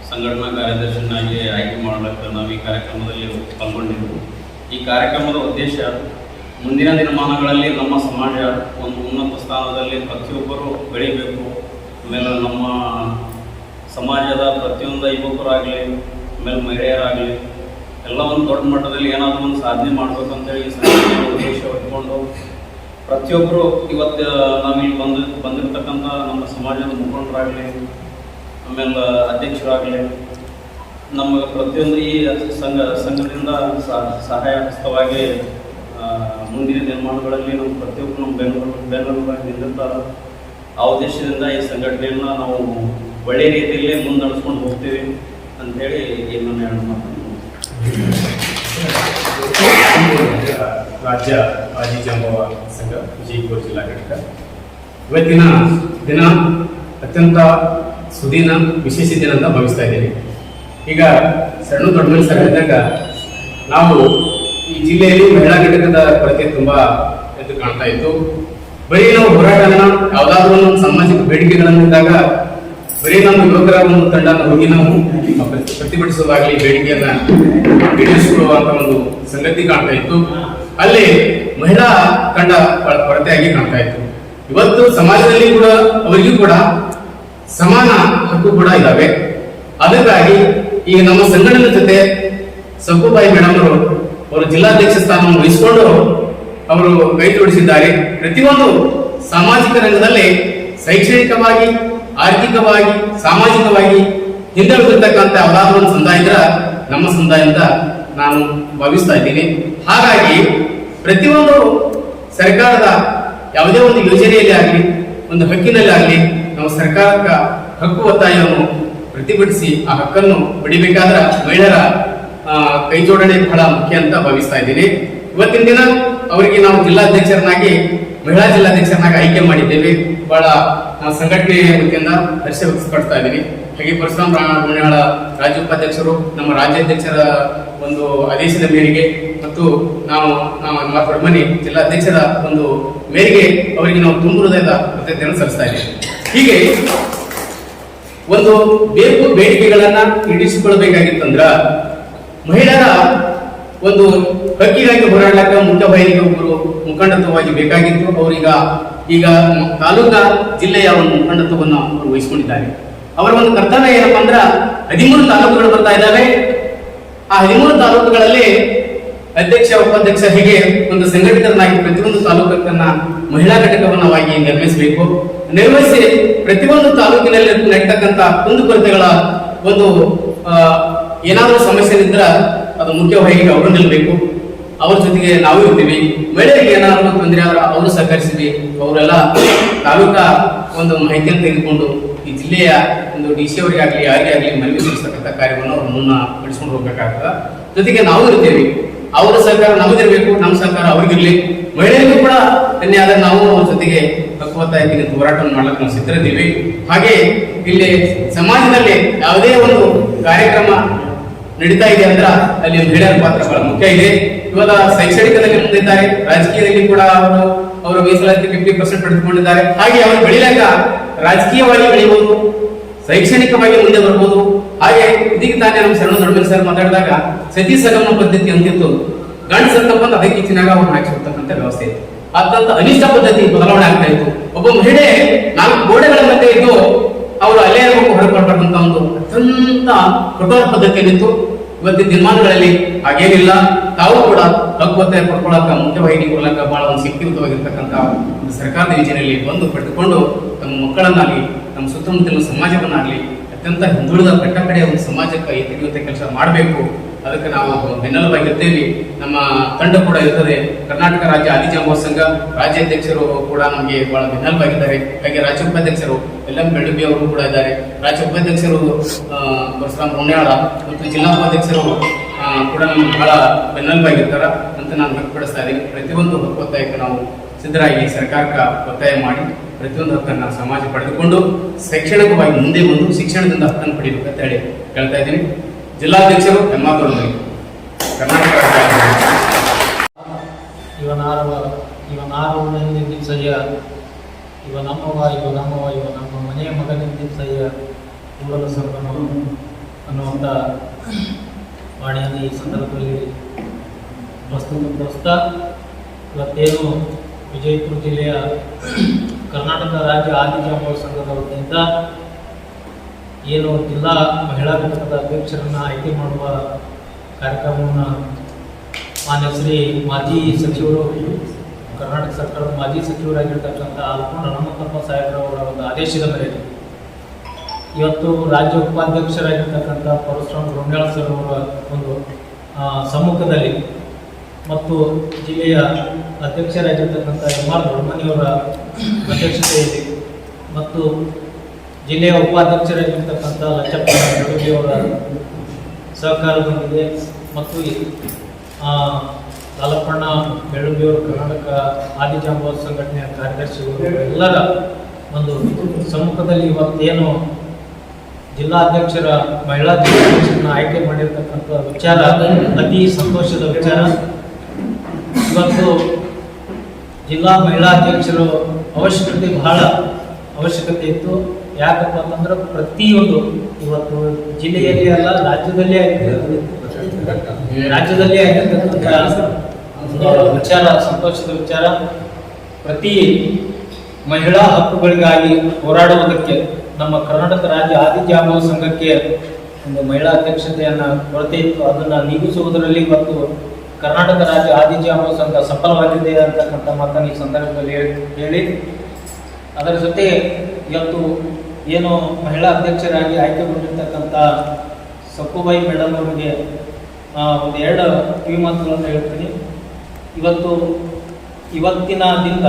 ಸಂಘಟನಾ ಕಾರ್ಯದರ್ಶಿನಾಗಿ ಆಯ್ಕೆ ಮಾಡಲಿಕ್ಕೆ ನಾವು ಈ ಕಾರ್ಯಕ್ರಮದಲ್ಲಿ ಪಾಲ್ಗೊಂಡಿದ್ದೆವು. ಈ ಕಾರ್ಯಕ್ರಮದ ಉದ್ದೇಶ ಮುಂದಿನ ದಿನಮಾನಗಳಲ್ಲಿ ನಮ್ಮ ಸಮಾಜ ಒಂದು ಉನ್ನತ ಸ್ಥಾನದಲ್ಲಿ ಪ್ರತಿಯೊಬ್ಬರು ಬೆಳೀಬೇಕು. ಆಮೇಲೆ ನಮ್ಮ ಸಮಾಜದ ಪ್ರತಿಯೊಂದು ಯುವಕರಾಗಲಿ, ಆಮೇಲೆ ಮಹಿಳೆಯರಾಗಲಿ ಎಲ್ಲ ಒಂದು ದೊಡ್ಡ ಮಟ್ಟದಲ್ಲಿ ಏನಾದರೂ ಒಂದು ಸಾಧನೆ ಮಾಡಬೇಕಂತೇಳಿ ಈ ಸಂಘಟನೆಯ ಉದ್ದೇಶ ಇಟ್ಕೊಂಡು ಪ್ರತಿಯೊಬ್ಬರು ಇವತ್ತು ನಾವಿಲ್ಲಿ ಬಂದಿರತಕ್ಕಂಥ ನಮ್ಮ ಸಮಾಜದ ಮುಖಂಡರಾಗಲಿ, ಆಮೇಲೆ ಅಧ್ಯಕ್ಷರಾಗಲಿ, ನಮಗೆ ಪ್ರತಿಯೊಂದು ಈ ಸಂಘದಿಂದ ಸಹಾಯ ಹಸ್ತವಾಗಿ ಮುಂದಿನ ನಿರ್ಮಾಣಗಳಲ್ಲಿ ನಮ್ಮ ಪ್ರತಿಯೊಬ್ಬರು ನಮ್ಮ ಬೆಂಗಳೂರಾಗಿ ನಿಂದಿರ್ತಾರೆ. ಆ ಉದ್ದೇಶದಿಂದ ಈ ಸಂಘಟನೆಯನ್ನು ನಾವು ಒಳ್ಳೆಯ ರೀತಿಯಲ್ಲಿ ಮುನ್ನಡೆಸ್ಕೊಂಡು ಹೋಗ್ತೀವಿ ಅಂಥೇಳಿ ಏನನ್ನು ಹೇಳೋಣ. ರಾಜ್ಯ ಆದಿಜಾಂಬವ ಸಂಘ ವಿಜಯಪುರ ಜಿಲ್ಲಾ ಘಟಕ ಇವತ್ತಿನ ದಿನ ಅತ್ಯಂತ ಸುದಿನ ವಿಶೇಷ ದಿನ ಅಂತ ಭಾವಿಸ್ತಾ ಇದ್ದೀನಿ. ಈಗ ಸಣ್ಣ ದೊಡ್ಡ ಮನುಷ್ಯರು ಹೇಳಿದಾಗ ನಾವು ಈ ಜಿಲ್ಲೆಯಲ್ಲಿ ಮಹಿಳಾ ಘಟಕದ ಕೊರತೆ ತುಂಬಾ ಎದ್ದು ಕಾಣ್ತಾ ಇತ್ತು. ಬರೀ ನಾವು ಹೋರಾಟನ ಯಾವುದಾದ್ರೂ ಒಂದು ಸಾಮಾಜಿಕ ಬೇಡಿಕೆಗಳನ್ನಿದ್ದಾಗ ಬರೀ ನಮ್ಮ ಯುವಕರ ಒಂದು ತಂಡನ ಹೋಗಿ ನಾವು ಪ್ರತಿಭಟಿಸುವಾಗಲಿ ಬೇಡಿಕೆಯನ್ನ ಈಡೇರಿಸಿಕೊಳ್ಳುವಂತ ಒಂದು ಸಂಗತಿ ಕಾಣ್ತಾ ಇತ್ತು. ಅಲ್ಲಿ ಮಹಿಳಾ ತಂಡ ಕೊರತೆಯಾಗಿ ಕಾಣ್ತಾ ಇತ್ತು. ಇವತ್ತು ಸಮಾಜದಲ್ಲಿ ಕೂಡ ಅವರಿಗೂ ಕೂಡ ಸಮಾನ ಹಕ್ಕು ಕೂಡ ಇದ್ದಾವೆ. ಅದಕ್ಕಾಗಿ ಈಗ ನಮ್ಮ ಸಂಘಟನೆ ಜೊತೆ ಸಕ್ಕುಬಾಯಿ ಮೇಡಮ್ ಅವರು ಜಿಲ್ಲಾಧ್ಯಕ್ಷ ಸ್ಥಾನವನ್ನು ವಹಿಸಿಕೊಂಡು ಅವರು ಕೈ ಜೋಡಿಸಿದ್ದಾರೆ. ಪ್ರತಿಯೊಂದು ಸಾಮಾಜಿಕ ರಂಗದಲ್ಲಿ ಶೈಕ್ಷಣಿಕವಾಗಿ, ಆರ್ಥಿಕವಾಗಿ, ಸಾಮಾಜಿಕವಾಗಿ ಹಿಂದುಳಿದಿರ್ತಕ್ಕಂಥ ಯಾವುದಾದ್ರೂ ಒಂದು ಸಮುದಾಯ ಇದ್ರೆ ನಮ್ಮ ಸಮುದಾಯ ಅಂತ ನಾನು ಭಾವಿಸ್ತಾ ಇದ್ದೀನಿ. ಹಾಗಾಗಿ ಪ್ರತಿಯೊಂದು ಸರ್ಕಾರದ ಯಾವುದೇ ಒಂದು ಯೋಜನೆಯಲ್ಲಿ ಆಗಲಿ, ಒಂದು ಹಕ್ಕಿನಲ್ಲಿ ಆಗಲಿ, ನಾವು ಸರ್ಕಾರಕ್ಕ ಹಕ್ಕು ಒತ್ತಾಯವನ್ನು ಪ್ರತಿಭಟಿಸಿ ಆ ಹಕ್ಕನ್ನು ಪಡಿಬೇಕಾದ್ರೆ ಮಹಿಳೆಯರ ಕೈ ಜೋಡಣೆ ಬಹಳ ಮುಖ್ಯ ಅಂತ ಭಾವಿಸ್ತಾ ಇದ್ದೀನಿ. ಇವತ್ತಿನ ದಿನ ಅವರಿಗೆ ನಾವು ಜಿಲ್ಲಾಧ್ಯಕ್ಷರನ್ನಾಗಿ ಮಹಿಳಾ ಜಿಲ್ಲಾಧ್ಯಕ್ಷರನ್ನಾಗಿ ಆಯ್ಕೆ ಮಾಡಿದ್ದೇವೆ. ಬಹಳ ಸಂಘಟನೆ ವತಿಯಿಂದ ಹರ್ಷ ವ್ಯಕ್ತಪಡ್ತಾ ಇದ್ದೀನಿ. ಹಾಗೆ ಪರಶುರಾಮ ರೋಣಿಯಾಳ ರಾಜ್ಯ ಉಪಾಧ್ಯಕ್ಷರು ನಮ್ಮ ರಾಜ್ಯಾಧ್ಯಕ್ಷರ ಒಂದು ಆದೇಶದ ಮೇರೆಗೆ ಮತ್ತು ನಾವು ಮನೆ ಜಿಲ್ಲಾಧ್ಯಕ್ಷರ ಒಂದು ಮೇರೆಗೆ ಅವರಿಗೆ ನಾವು ತುಂಬ ಹೃದಯದ ಕೃತಜ್ಞತೆಯನ್ನು ಸಲ್ಲಿಸ್ತಾ ಇದ್ದೀವಿ. ಹೀಗೆ ಒಂದು ಬೇಡಿಕೆಗಳನ್ನ ಈಡೇರಿಸಿಕೊಳ್ಳಬೇಕಾಗಿತ್ತಂದ್ರ ಮಹಿಳೆಯರ ಒಂದು ಹಕ್ಕಿಗಾಗಿ ಹೋರಾಡಲಿಕ್ಕೆ ಮುಖ್ಯವಾಹಿನಿಗೆ ಒಬ್ಬರು ಮುಖಂಡತ್ವವಾಗಿ ಬೇಕಾಗಿತ್ತು. ಅವರೀಗ ತಾಲೂಕಾ ಜಿಲ್ಲೆಯ ಒಂದು ಮುಖಂಡತ್ವವನ್ನು ಅವರು ವಹಿಸಿಕೊಂಡಿದ್ದಾರೆ. ಅವರ ಒಂದು ಕರ್ತವ್ಯ ಏನಪ್ಪಾ ಅಂದ್ರ 13 ತಾಲೂಕುಗಳು ಬರ್ತಾ ಇದ್ದಾವೆ. ಆ 13 ತಾಲೂಕುಗಳಲ್ಲಿ ಅಧ್ಯಕ್ಷ ಉಪಾಧ್ಯಕ್ಷ ಹೀಗೆ ಒಂದು ಸಂಘಟಿತರನ್ನಾಗಿ ಪ್ರತಿಯೊಂದು ತಾಲೂಕನ್ನ ಮಹಿಳಾ ಘಟಕವನ್ನವಾಗಿ ನಿರ್ವಹಿಸಿ ಪ್ರತಿಯೊಂದು ತಾಲೂಕಿನಲ್ಲಿ ನಡೀತಕ್ಕಂಥ ಕುಂದುಕೊರತೆಗಳ ಒಂದು ಏನಾದರೂ ಸಮಸ್ಯೆ ಇದ್ರ ಅದು ಮುಖ್ಯವಾಗಿ ಅವರು ನಿಲ್ಬೇಕು. ಅವ್ರ ಜೊತೆಗೆ ನಾವು ಇರ್ತೀವಿ. ಮಹಿಳೆಯರಿಗೆ ಏನಾದರೂ ತೊಂದರೆ ಆದ್ರೆ ಅವರು ಸಹಕರಿಸಿವಿ. ಅವರೆಲ್ಲ ತಾಲೂಕಾ ಒಂದು ಮಾಹಿತಿಯನ್ನು ತೆಗೆದುಕೊಂಡು ಈ ಜಿಲ್ಲೆಯ ಒಂದು DC ಅವರಿಗಾಗ್ಲಿ ಯಾರಿಗೇ ಆಗಲಿ ಮನವಿ ಸಲ್ಲಿಸತಕ್ಕಂಥ ಕಾರ್ಯವನ್ನು ಅವ್ರು ಪಡಿಸ್ಕೊಂಡು ಹೋಗ್ಬೇಕಾಗ್ತದ. ಜೊತೆಗೆ ನಾವು ಇರ್ತೇವೆ. ಅವರ ಸಹಕಾರ ನಮಗಿರ್ಬೇಕು, ನಮ್ಮ ಸಹಕಾರ ಅವ್ರಿಗಿರ್ಲಿ. ಮಹಿಳೆಯರಿಗೂ ಕೂಡ ಆದ್ರೆ ನಾವು ಅವ್ರ ಜೊತೆಗೆ ಪಕ್ವತಾಗಿ ಹೋರಾಟವನ್ನು ಮಾಡ್ಲಿಕ್ಕೆ ನಾವು ಸಿದ್ಧರಿದ್ದೀವಿ. ಹಾಗೆ ಇಲ್ಲಿ ಸಮಾಜದಲ್ಲಿ ಯಾವುದೇ ಒಂದು ಕಾರ್ಯಕ್ರಮ ನಡೀತಾ ಇದೆ ಅಂದ್ರ ಅಲ್ಲಿ ಮಹಿಳೆಯರ ಪಾತ್ರ ಬಹಳ ಮುಖ್ಯ ಇದೆ. ಇವಾಗ ಶೈಕ್ಷಣಿಕದಲ್ಲಿ ಮುಂದಿದ್ದಾರೆ, ರಾಜಕೀಯದಲ್ಲಿ ಕೂಡ ಅವರು ಮೀಸಲಾತಿ 50% ಪಡೆದುಕೊಂಡಿದ್ದಾರೆ. ಹಾಗೆ ಅವರು ಬೆಳಿಲಾಕ ರಾಜಕೀಯವಾಗಿ ಬೆಳೆಯಬಹುದು, ಶೈಕ್ಷಣಿಕವಾಗಿ ಮುಂದೆ ಬರ್ಬೋದು. ಹಾಗೆ ಇದಕ್ಕೆ ತಾನೇ ನಮ್ಮ ಶರಣ ದೊಡ್ಡಮನಿ ಸರ್ ಮಾತಾಡಿದಾಗ ಸತಿ ಸಗಮನ ಪದ್ಧತಿ ಅಂತಿತ್ತು. ಗಂಡ ಸತ್ತಪ್ಪ ಅದಕ್ಕೆ ಹೆಚ್ಚಿನಾಗ ಅವ್ರು ಹಾಕಿರ್ತಕ್ಕಂಥ ವ್ಯವಸ್ಥೆ ಇತ್ತು. ಅತ್ಯಂತ ಅನಿಷ್ಟ ಪದ್ಧತಿ ಬದಲಾವಣೆ ಆಗ್ತಾ ಇತ್ತು. ಒಬ್ಬ ಮಹಿಳೆ 4 ಗೋಡೆಗಳ ಮಧ್ಯೆ ಇದ್ದು ಅವರು ಅಲ್ಲೇ ಹೊರಕೊಳ್ತಕ್ಕಂಥ ಒಂದು ಅತ್ಯಂತ ಕಠೋರ ಪದ್ಧತಿಯಲ್ಲಿತ್ತು. ಇವತ್ತಿನ ದಿನಮಾನಗಳಲ್ಲಿ ಹಾಗೇನಿಲ್ಲ. ತಾವು ಕೂಡ ಹಕ್ಕುವತ್ತಾಯ ಪಡ್ಕೊಳ್ಳಾಕ ಮುಖ್ಯವಾಗಿ ಕೊಡ್ಲಾಕ ಬಹಳ ಒಂದು ಶಕ್ತಿಯುತವಾಗಿರ್ತಕ್ಕಂಥ ಒಂದು ಸರ್ಕಾರದ ಯೋಜನೆಯಲ್ಲಿ ಬಂದು ಪಡೆದುಕೊಂಡು ತಮ್ಮ ಮಕ್ಕಳನ್ನಾಗಲಿ ನಮ್ಮ ಸುತ್ತಮುತ್ತಲಿನ ಸಮಾಜವನ್ನಾಗಲಿ ಅತ್ಯಂತ ಹಿಂದುಳಿದ ಕಟ್ಟಕಡೆಯ ಒಂದು ಸಮಾಜಕ್ಕೆ ಎತ್ತಿಡುವಂತೆ ಕೆಲಸ ಮಾಡಬೇಕು. ಅದಕ್ಕೆ ನಾವು ಬೆನ್ನೆಲುಬಾಗಿರ್ತೇವೆ. ನಮ್ಮ ತಂಡ ಕೂಡ ಇರ್ತದೆ. ಕರ್ನಾಟಕ ರಾಜ್ಯ ಆದಿಜಾಂಬವ ಸಂಘ ರಾಜ್ಯಾಧ್ಯಕ್ಷರು ಕೂಡ ನಮಗೆ ಬಹಳ ಬೆನ್ನೆಲುಬಾಗಿದ್ದಾರೆ. ಹಾಗೆ ರಾಜ್ಯ ಉಪಾಧ್ಯಕ್ಷರು LM ಬೆಳಬಿ ಅವರು ಕೂಡ ಇದ್ದಾರೆ. ರಾಜ್ಯ ಉಪಾಧ್ಯಕ್ಷರು ಪರಶುರಾಮ ರೋಣಿಯಾಳ ಮತ್ತು ಜಿಲ್ಲಾ ಉಪಾಧ್ಯಕ್ಷರು ಕೂಡ ನಮ್ಗೆ ಬಹಳ ಬೆನ್ನೆಲುಬಾಗಿರ್ತಾರ ಅಂತ ನಾನು ವ್ಯಕ್ತಪಡಿಸ್ತಾ ಇದ್ದೀನಿ. ಪ್ರತಿಯೊಂದು ಒತ್ತಾಯಕ್ಕೆ ನಾವು ಸಿದ್ಧರಾಗಿ ಸರ್ಕಾರಕ್ಕೆ ಒತ್ತಾಯ ಮಾಡಿ ಪ್ರತಿಯೊಂದು ಹಕ್ಕನ್ನು ಸಮಾಜ ಪಡೆದುಕೊಂಡು ಶೈಕ್ಷಣಿಕವಾಗಿ ಮುಂದೆ ಬಂದು ಶಿಕ್ಷಣದಿಂದ ಹಕ್ಕನ್ನು ಪಡಿಬೇಕಂತ ಹೇಳಿ ಹೇಳ್ತಾ ಇದ್ದೀನಿ. ಜಿಲ್ಲಾಧ್ಯಕ್ಷರು ಹೆಮ್ಮಾತೋರ್ಮನಿ ಕರ್ನಾಟಕ ಇವನಾರುಸಯ್ಯ ಇವ ನಮ್ಮವ ನಮ್ಮ ಮನೆಯ ಮಗನಿಂದಿಸಯ್ಯ ಕೂಡಲ ಸಂಗಮ ಅನ್ನುವಂಥ ವಾಣಿಯನ್ನು ಈ ಸಂದರ್ಭದಲ್ಲಿ ಪ್ರಸ್ತುತ ಇವತ್ತೇನು ವಿಜಯಪುರ ಜಿಲ್ಲೆಯ ಕರ್ನಾಟಕ ರಾಜ್ಯ ಆದಿಜಾಂಬವ ಸಂಘದ ವತಿಯಿಂದ ಏನು ಜಿಲ್ಲಾ ಮಹಿಳಾ ಘಟಕದ ಅಧ್ಯಕ್ಷರನ್ನು ಆಯ್ಕೆ ಮಾಡುವ ಕಾರ್ಯಕ್ರಮವನ್ನು ಮಾನ್ಯ ಶ್ರೀ ಮಾಜಿ ಸಚಿವರು, ಕರ್ನಾಟಕ ಸರ್ಕಾರದ ಮಾಜಿ ಸಚಿವರಾಗಿರ್ತಕ್ಕಂಥ ಅಲ್ಪೋಣ ಹನುಮಂತಪ್ಪ ಸಾಹೇಬ್ರವರ ಒಂದು ಆದೇಶದ ಮೇರೆಗೆ ಇವತ್ತು ರಾಜ್ಯ ಉಪಾಧ್ಯಕ್ಷರಾಗಿರ್ತಕ್ಕಂಥ ಪರಶುರಾಮ ರೋಣಿಯಾಳ ಸರ್ ಅವರ ಒಂದು ಸಮ್ಮುಖದಲ್ಲಿ ಮತ್ತು ಜಿಲ್ಲೆಯ ಅಧ್ಯಕ್ಷರಾಗಿರ್ತಕ್ಕಂಥ MR ದೊಡ್ಡಮನಿಯವರ ಅಧ್ಯಕ್ಷತೆಯಲ್ಲಿ ಮತ್ತು ಜಿಲ್ಲೆಯ ಉಪಾಧ್ಯಕ್ಷರಾಗಿರ್ತಕ್ಕಂಥ ಲಚ್ಚಪ್ಪ ಬೆಳಗುಡಿಯವರ ಸಹಕಾರದೊಂದಿಗೆ ಮತ್ತು ಲಾಲಪ್ಪಣ್ಣ ಬೆಳಗುಡಿಯವರು ಕರ್ನಾಟಕ ಆದಿಜಾಂಬವ ಸಂಘಟನೆಯ ಕಾರ್ಯದರ್ಶಿಗಳು ಎಲ್ಲರ ಒಂದು ಸಮ್ಮುಖದಲ್ಲಿ ಇವತ್ತೇನು ಜಿಲ್ಲಾಧ್ಯಕ್ಷರ ಮಹಿಳಾ ಜಿಲ್ಲಾಧ್ಯಕ್ಷರನ್ನ ಆಯ್ಕೆ ಮಾಡಿರ್ತಕ್ಕಂಥ ವಿಚಾರ ಅತಿ ಸಂತೋಷದ ವಿಚಾರ. ಇವತ್ತು ಜಿಲ್ಲಾ ಮಹಿಳಾ ಅಧ್ಯಕ್ಷರು ಬಹಳ ಅವಶ್ಯಕತೆ ಇತ್ತು. ಯಾಕಪ್ಪ ಅಂತಂದ್ರೆ ಪ್ರತಿಯೊಂದು ಇವತ್ತು ಜಿಲ್ಲೆಯಲ್ಲಿ ಅಲ್ಲ ರಾಜ್ಯದಲ್ಲೇ ಆಗಿರ್ತಕ್ಕಂಥ ವಿಚಾರ, ಸಂತೋಷದ ವಿಚಾರ. ಪ್ರತಿ ಮಹಿಳಾ ಹಕ್ಕುಗಳಿಗಾಗಿ ಹೋರಾಡುವುದಕ್ಕೆ ನಮ್ಮ ಕರ್ನಾಟಕ ರಾಜ್ಯ ಆದಿಜಾಂಬವ ಸಂಘಕ್ಕೆ ಒಂದು ಮಹಿಳಾ ಅಧ್ಯಕ್ಷತೆಯನ್ನು ಕೊರತೆ ಇತ್ತು. ಅದನ್ನು ನೀಗಿಸುವುದರಲ್ಲಿ ಇವತ್ತು ಕರ್ನಾಟಕ ರಾಜ್ಯ ಆದಿಜಾಂಬವ ಸಂಘ ಸಫಲವಾಗಿದೆ ಅಂತಕ್ಕಂಥ ಮಾತನ್ನು ಈ ಸಂದರ್ಭದಲ್ಲಿ ಹೇಳಿ ಅದರ ಜೊತೆ ಇವತ್ತು ಏನು ಮಹಿಳಾ ಅಧ್ಯಕ್ಷರಾಗಿ ಆಯ್ಕೆಗೊಂಡಿರ್ತಕ್ಕಂಥ ಸಕ್ಕುಬಾಯಿ ಮೇಡಮ್ ಅವರಿಗೆ ಒಂದು 2 ಕಿವಿ ಮಾತುಗಳನ್ನು ಹೇಳ್ತೀನಿ. ಇವತ್ತಿನ ದಿನ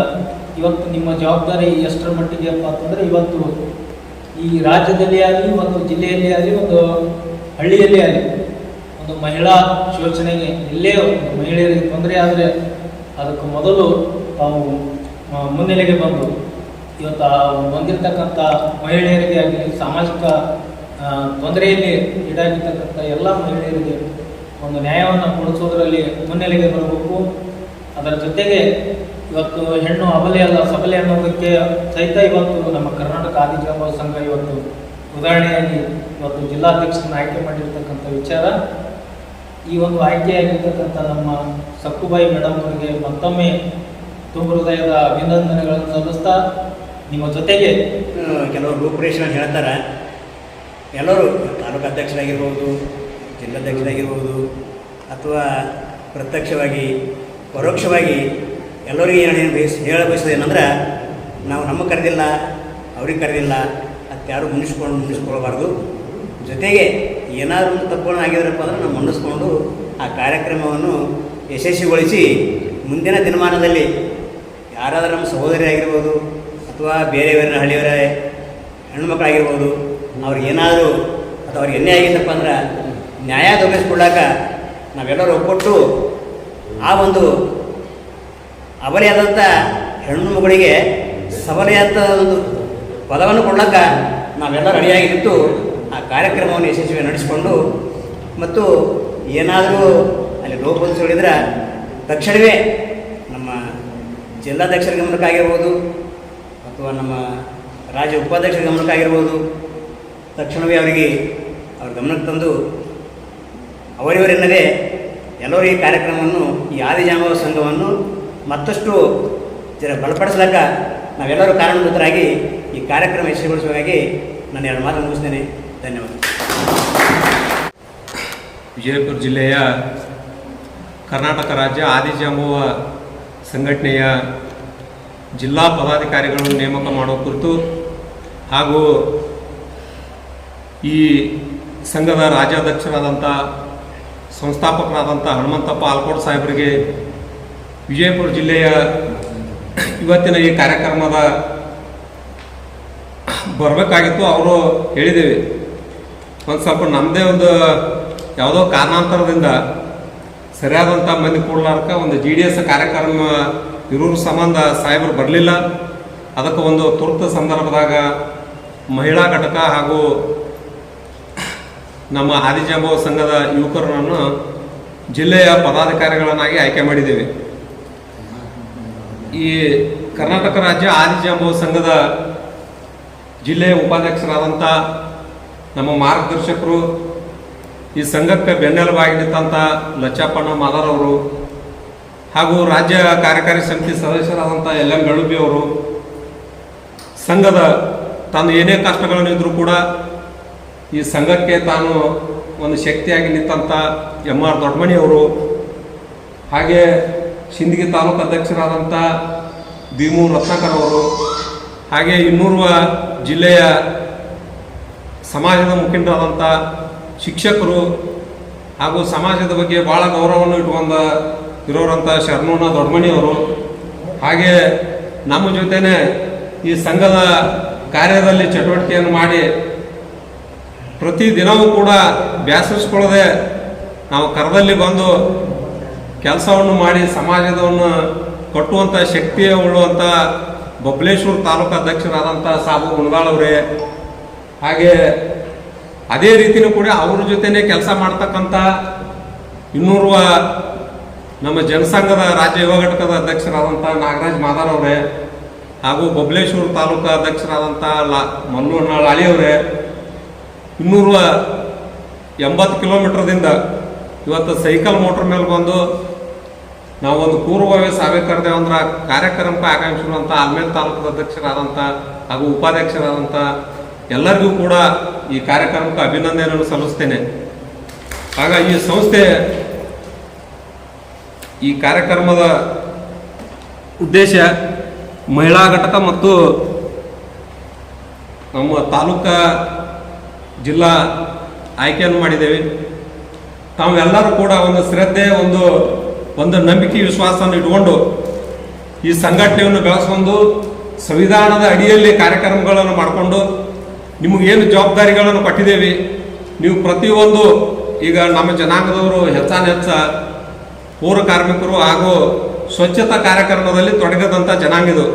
ಇವತ್ತು ನಿಮ್ಮ ಜವಾಬ್ದಾರಿ ಎಷ್ಟರ ಮಟ್ಟಿಗೆ ಅಪ್ಪ ಅಂತಂದರೆ ಇವತ್ತು ಈ ರಾಜ್ಯದಲ್ಲಿ ಆಗಲಿ ಒಂದು ಜಿಲ್ಲೆಯಲ್ಲಿ ಆಗಲಿ ಒಂದು ಹಳ್ಳಿಯಲ್ಲಿ ಆಗಲಿ ಒಂದು ಮಹಿಳಾ ಶೋಷಣೆಗೆ ಎಲ್ಲೇ ಒಂದು ಮಹಿಳೆಯರಿಗೆ ತೊಂದರೆ ಆದರೆ ಅದಕ್ಕೆ ಮೊದಲು ತಾವು ಮುನ್ನೆಲೆಗೆ ಬಂದು ಇವತ್ತು ಆ ಬಂದಿರತಕ್ಕಂಥ ಮಹಿಳೆಯರಿಗೆ ಆಗಲಿ ಸಾಮಾಜಿಕ ತೊಂದರೆಯಲ್ಲಿ ಈಡಾಗಿರ್ತಕ್ಕಂಥ ಎಲ್ಲ ಮಹಿಳೆಯರಿಗೆ ಒಂದು ನ್ಯಾಯವನ್ನು ಕೊಡಿಸೋದರಲ್ಲಿ ಮುನ್ನೆಲೆಗೆ ಬರಬೇಕು. ಅದರ ಜೊತೆಗೆ ಇವತ್ತು ಹೆಣ್ಣು ಅಬಲೆಯಲ್ಲ ಸಬಲೆ ಅನ್ನೋದಕ್ಕೆ ಸಹಿತ ಇವತ್ತು ನಮ್ಮ ಕರ್ನಾಟಕ ಆದಿಜಾಂಬವ ಸಂಘ ಇವತ್ತು ಉದಾಹರಣೆಯಾಗಿ ಇವತ್ತು ಜಿಲ್ಲಾಧ್ಯಕ್ಷರನ್ನ ಆಯ್ಕೆ ಮಾಡಿರ್ತಕ್ಕಂಥ ವಿಚಾರ. ಈ ಒಂದು ಆಯ್ಕೆಯಾಗಿರ್ತಕ್ಕಂಥ ನಮ್ಮ ಸಕ್ಕುಬಾಯಿ ಮೇಡಮ್ ಅವರಿಗೆ ಮತ್ತೊಮ್ಮೆ ತುಂಬ ಹೃದಯದ ಅಭಿನಂದನೆಗಳನ್ನು ಸಲ್ಲಿಸ್ತಾ ನಿಮ್ಮ ಜೊತೆಗೆ ಕೆಲವರು ರೂಪುರೇಷೆ ಹೇಳ್ತಾರೆ. ಎಲ್ಲರೂ ತಾಲೂಕು ಅಧ್ಯಕ್ಷರಾಗಿರ್ಬೋದು, ಜಿಲ್ಲಾಧ್ಯಕ್ಷರಾಗಿರ್ಬೋದು, ಅಥವಾ ಪ್ರತ್ಯಕ್ಷವಾಗಿ ಪರೋಕ್ಷವಾಗಿ ಎಲ್ಲರಿಗೂ ಹೇಳ ಬಯಸೋದೇನೆಂದ್ರೆ, ನಾವು ನಮಗೆ ಕರೆದಿಲ್ಲ, ಅವ್ರಿಗೆ ಕರೆದಿಲ್ಲ ಅಂತ ಯಾರು ಮುನ್ನಿಸ್ಕೊಳ್ಬಾರ್ದು. ಜೊತೆಗೆ ಏನಾದರೂ ಒಂದು ತಪ್ಪುಗಳನ್ನು ಆಗಿದ್ರಪ್ಪ ಅಂದರೆ ನಾವು ಮನ್ನಿಸ್ಕೊಂಡು ಆ ಕಾರ್ಯಕ್ರಮವನ್ನು ಯಶಸ್ವಿಗೊಳಿಸಿ ಮುಂದಿನ ದಿನಮಾನದಲ್ಲಿ ಯಾರಾದರೂ ನಮ್ಮ ಸಹೋದರಿ ಆಗಿರ್ಬೋದು ಅಥವಾ ಬೇರೆಯವರ ಹಳ್ಳಿಯವರ ಹೆಣ್ಮಕ್ಳಾಗಿರ್ಬೋದು, ಅವ್ರಿಗೆ ಏನಾದರೂ ಅಥವಾ ಅವ್ರಿಗೆ ಎಣ್ಣೆ ಆಗಿದ್ದಪ್ಪ ಅಂದ್ರೆ ನ್ಯಾಯ ದೊರಕಿಸ್ಕೊಳ್ಳಾಕ ನಾವೆಲ್ಲರೂ ಒಗ್ಗಟ್ಟು ಆ ಒಂದು ಅಬಲೆಯಾದಂಥ ಹೆಣ್ಣು ಮಗಳಿಗೆ ಸಬಲೆಯಾದ ಒಂದು ಪದವನ್ನು ಕೊಡ್ಲಕ್ಕ ನಾವೆಲ್ಲ ರೆಡಿಯಾಗಿ ನಿಂತು ಆ ಕಾರ್ಯಕ್ರಮವನ್ನು ಯಶಸ್ವಿ ನಡೆಸಿಕೊಂಡು ಮತ್ತು ಏನಾದರೂ ಅಲ್ಲಿ ಲೋಪದೋಷಗಳಿದ್ರೆ ತಕ್ಷಣವೇ ನಮ್ಮ ಜಿಲ್ಲಾಧ್ಯಕ್ಷರ ಗಮನಕ್ಕಾಗಿರ್ಬೋದು ಅಥವಾ ನಮ್ಮ ರಾಜ್ಯ ಉಪಾಧ್ಯಕ್ಷರ ಗಮನಕ್ಕಾಗಿರ್ಬೋದು ತಕ್ಷಣವೇ ಅವರಿಗೆ ಅವ್ರ ಗಮನಕ್ಕೆ ತಂದು ಅವರಿವರೆನ್ನದೇ ಎಲ್ಲರೂ ಈ ಕಾರ್ಯಕ್ರಮವನ್ನು ಈ ಆದಿಜಾಂಬವ ಸಂಘವನ್ನು ಮತ್ತಷ್ಟು ಬಲಪಡಿಸಲಕ್ಕ ನಾವೆಲ್ಲರೂ ಕಾರಣಭೂತರಾಗಿ ಈ ಕಾರ್ಯಕ್ರಮ ಯಶಸ್ವಿಗೊಳಿಸುವಾಗಿ ನಾನು 2 ಮಾತು ಮುಗಿಸ್ತೇನೆ. ಧನ್ಯವಾದ. ವಿಜಯಪುರ ಜಿಲ್ಲೆಯ ಕರ್ನಾಟಕ ರಾಜ್ಯ ಆದಿಜಾಂಬವ ಸಂಘಟನೆಯ ಜಿಲ್ಲಾ ಪದಾಧಿಕಾರಿಗಳನ್ನು ನೇಮಕ ಮಾಡುವ ಕುರಿತು ಹಾಗೂ ಈ ಸಂಘದ ರಾಜ್ಯಾಧ್ಯಕ್ಷರಾದಂಥ ಸಂಸ್ಥಾಪಕರಾದಂಥ ಹನುಮಂತಪ್ಪ ಆಲ್ಕೋಡ್ ಸಾಹೇಬರಿಗೆ ವಿಜಯಪುರ ಜಿಲ್ಲೆಯ ಇವತ್ತಿನ ಈ ಕಾರ್ಯಕ್ರಮದ ಬರಬೇಕಾಗಿತ್ತು. ಅವರು ಹೇಳಿದ್ದೇವೆ ಒಂದು ಸ್ವಲ್ಪ ನಮ್ಮದೇ ಒಂದು ಯಾವುದೋ ಕಾರಣಾಂತರದಿಂದ ಸರಿಯಾದಂಥ ಮಂದಿ ಕೊಡ್ಲಾರ್ಕ ಒಂದು GDS ಕಾರ್ಯಕ್ರಮ ಇರೋರ ಸಂಬಂಧ ಸಾಹೇಬರು ಬರಲಿಲ್ಲ. ಅದಕ್ಕೆ ಒಂದು ತುರ್ತು ಸಂದರ್ಭದಾಗ ಮಹಿಳಾ ಘಟಕ ಹಾಗೂ ನಮ್ಮ ಆದಿಜಾಂಬವ ಸಂಘದ ಯುವಕರನ್ನು ಜಿಲ್ಲೆಯ ಪದಾಧಿಕಾರಿಗಳನ್ನಾಗಿ ಆಯ್ಕೆ ಮಾಡಿದ್ದೇವೆ. ಈ ಕರ್ನಾಟಕ ರಾಜ್ಯ ಆದಿಜಾಂಬವ ಸಂಘದ ಜಿಲ್ಲೆಯ ಉಪಾಧ್ಯಕ್ಷರಾದಂಥ ನಮ್ಮ ಮಾರ್ಗದರ್ಶಕರು, ಈ ಸಂಘಕ್ಕೆ ಬೆನ್ನೆಲುಬಾಗಿ ನಿಂತ ಲಚ್ಚಪ್ಪಣ್ಣ ಮಾದಾರವರು ಹಾಗೂ ರಾಜ್ಯ ಕಾರ್ಯಕಾರಿ ಸಮಿತಿ ಸದಸ್ಯರಾದಂಥ LM ಗಳುಬಿ ಅವರು, ಸಂಘದ ತಾನು ಏನೇ ಕಷ್ಟಗಳನ್ನಿದ್ರೂ ಕೂಡ ಈ ಸಂಘಕ್ಕೆ ತಾನು ಒಂದು ಶಕ್ತಿಯಾಗಿ ನಿಂತ MR ದೊಡ್ಡಮಣಿ ಅವರು, ಹಾಗೆ ಸಿಂದಗಿ ತಾಲೂಕು ಅಧ್ಯಕ್ಷರಾದಂಥ ಭೀಮೂರು ರತ್ನಾಕರ್ ಅವರು, ಹಾಗೆ ಇನ್ನೂರ್ವ ಜಿಲ್ಲೆಯ ಸಮಾಜದ ಮುಖಂಡರಾದಂಥ ಶಿಕ್ಷಕರು ಹಾಗೂ ಸಮಾಜದ ಬಗ್ಗೆ ಭಾಳ ಗೌರವವನ್ನು ಇರೋರಂಥ ಶರಣಣ್ಣ ದೊಡ್ಡಮಣಿಯವರು, ಹಾಗೆ ನಮ್ಮ ಜೊತೆನೇ ಈ ಸಂಘದ ಕಾರ್ಯದಲ್ಲಿ ಚಟುವಟಿಕೆಯನ್ನು ಮಾಡಿ ಪ್ರತಿದಿನವೂ ಕೂಡ ಬ್ಯಾಸರಿಸ್ಕೊಳ್ಳದೆ ನಾವು ಕರದಲ್ಲಿ ಬಂದು ಕೆಲಸವನ್ನು ಮಾಡಿ ಸಮಾಜದವನ್ನು ಕಟ್ಟುವಂಥ ಶಕ್ತಿಯ ಉಳ್ಳುವಂಥ ಬಬಲೇಶ್ವರ ತಾಲೂಕು ಅಧ್ಯಕ್ಷರಾದಂಥ ಸಾಬು ಗುಣಗಾಳವ್ರೆ, ಹಾಗೆ ಅದೇ ರೀತಿಯೂ ಕೂಡ ಅವ್ರ ಜೊತೆನೇ ಕೆಲಸ ಮಾಡ್ತಕ್ಕಂಥ ಇನ್ನೂರ್ವ ನಮ್ಮ ಜನಸಂಘದ ರಾಜ್ಯ ಯುವ ಘಟಕದ ಅಧ್ಯಕ್ಷರಾದಂಥ ನಾಗರಾಜ್ ಮಾದಾರವ್ರೆ, ಹಾಗೂ ಬಬಲೇಶ್ವರ ತಾಲೂಕು ಅಧ್ಯಕ್ಷರಾದಂಥ ಮಲ್ಲಣ್ಣ ಲಾಳಿಯವರೇ, 280 ಕಿಲೋಮೀಟರ್ದಿಂದ ಇವತ್ತು ಸೈಕಲ್ ಮೋಟ್ರ್ ಮೇಲೆ ಬಂದು ನಾವೊಂದು ಪೂರ್ವಭಾವಿ ಸಭೆ ಕರೆದೇವು ಅಂದ್ರೆ ಕಾರ್ಯಕ್ರಮಕ್ಕೆ ಆಕಾಂಕ್ಷಿಸುವಂಥ ಆಲ್ಮೇಲ್ ತಾಲೂಕು ಅಧ್ಯಕ್ಷರಾದಂಥ ಹಾಗೂ ಉಪಾಧ್ಯಕ್ಷರಾದಂಥ ಎಲ್ಲರಿಗೂ ಕೂಡ ಈ ಕಾರ್ಯಕ್ರಮಕ್ಕೆ ಅಭಿನಂದನೆಯನ್ನು ಸಲ್ಲಿಸ್ತೇನೆ. ಹಾಗಾಗಿ ಈ ಸಂಸ್ಥೆ ಈ ಕಾರ್ಯಕ್ರಮದ ಉದ್ದೇಶ ಮಹಿಳಾ ಘಟಕ ಮತ್ತು ನಮ್ಮ ತಾಲೂಕಾ ಜಿಲ್ಲಾ ಆಯ್ಕೆಯನ್ನು ಮಾಡಿದ್ದೇವೆ. ತಾವೆಲ್ಲರೂ ಕೂಡ ಒಂದು ಶ್ರದ್ಧೆ, ಒಂದು ನಂಬಿಕೆ ವಿಶ್ವಾಸವನ್ನು ಇಟ್ಕೊಂಡು ಈ ಸಂಘಟನೆಯನ್ನು ಬೆಳೆಸ್ಕೊಂಡು ಸಂವಿಧಾನದ ಅಡಿಯಲ್ಲಿ ಕಾರ್ಯಕ್ರಮಗಳನ್ನು ಮಾಡಿಕೊಂಡು ನಿಮಗೇನು ಜವಾಬ್ದಾರಿಗಳನ್ನು ಕೊಟ್ಟಿದ್ದೇವೆ, ನೀವು ಪ್ರತಿಯೊಂದು ಈಗ ನಮ್ಮ ಜನಾಂಗದವರು ಹೆಚ್ಚ ಪೌರ ಕಾರ್ಮಿಕರು ಹಾಗೂ ಸ್ವಚ್ಛತಾ ಕಾರ್ಯಕ್ರಮದಲ್ಲಿ ತೊಡಗದಂಥ ಜನಾಂಗ ಇದು.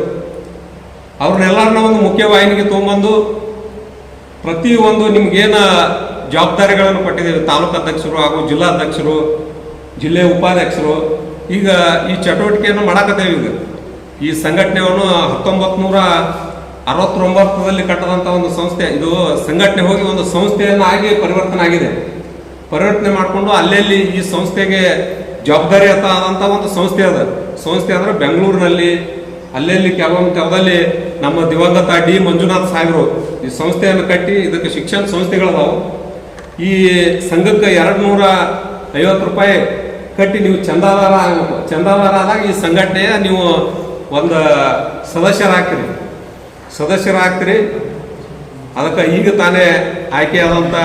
ಅವ್ರನ್ನೆಲ್ಲರನ್ನ ಒಂದು ಮುಖ್ಯವಾಹಿನಿಗೆ ತೊಗೊಂಬಂದು ಪ್ರತಿಯೊಂದು ನಿಮ್ಗೇನ ಜವಾಬ್ದಾರಿಗಳನ್ನು ಕೊಟ್ಟಿದ್ದೇವೆ, ತಾಲೂಕು ಅಧ್ಯಕ್ಷರು ಹಾಗೂ ಜಿಲ್ಲಾಧ್ಯಕ್ಷರು, ಜಿಲ್ಲೆ ಉಪಾಧ್ಯಕ್ಷರು, ಈಗ ಈ ಚಟುವಟಿಕೆಯನ್ನು ಮಾಡಕತ್ತೇವೆ. ಈಗ ಈ ಸಂಘಟನೆಯನ್ನು 1969ರಲ್ಲಿ ಕಟ್ಟದಂಥ ಒಂದು ಸಂಸ್ಥೆ ಇದು. ಸಂಘಟನೆ ಹೋಗಿ ಒಂದು ಸಂಸ್ಥೆಯನ್ನಾಗಿ ಪರಿವರ್ತನೆ ಆಗಿದೆ. ಪರಿವರ್ತನೆ ಮಾಡಿಕೊಂಡು ಅಲ್ಲೆಲ್ಲಿ ಈ ಸಂಸ್ಥೆಗೆ ಜವಾಬ್ದಾರಿ ಆದಂಥ ಒಂದು ಸಂಸ್ಥೆ ಅದ. ಸಂಸ್ಥೆ ಅಂದರೆ ಬೆಂಗಳೂರಿನಲ್ಲಿ ಅಲ್ಲೆಲ್ಲಿ ಕೆಲವೊಂದಲ್ಲಿ ನಮ್ಮ ದಿವಂಗತ ಡಿ ಮಂಜುನಾಥ್ ಸಾಹೇಬರು ಈ ಸಂಸ್ಥೆಯನ್ನು ಕಟ್ಟಿ ಇದಕ್ಕೆ ಶಿಕ್ಷಣ ಸಂಸ್ಥೆಗಳದಾವು. ಈ ಸಂಘಕ್ಕೆ 250 ರೂಪಾಯಿ ಕಟ್ಟಿ ನೀವು ಚಂದಾದಾರ ಆಗಬೇಕು. ಚಂದಾದಾರ ಆದಾಗ ಈ ಸಂಘಟನೆಯ ನೀವು ಒಂದು ಸದಸ್ಯರಾಗ್ತೀರಿ. ಅದಕ್ಕೆ ಈಗ ತಾನೇ ಆಯ್ಕೆಯಾದಂಥ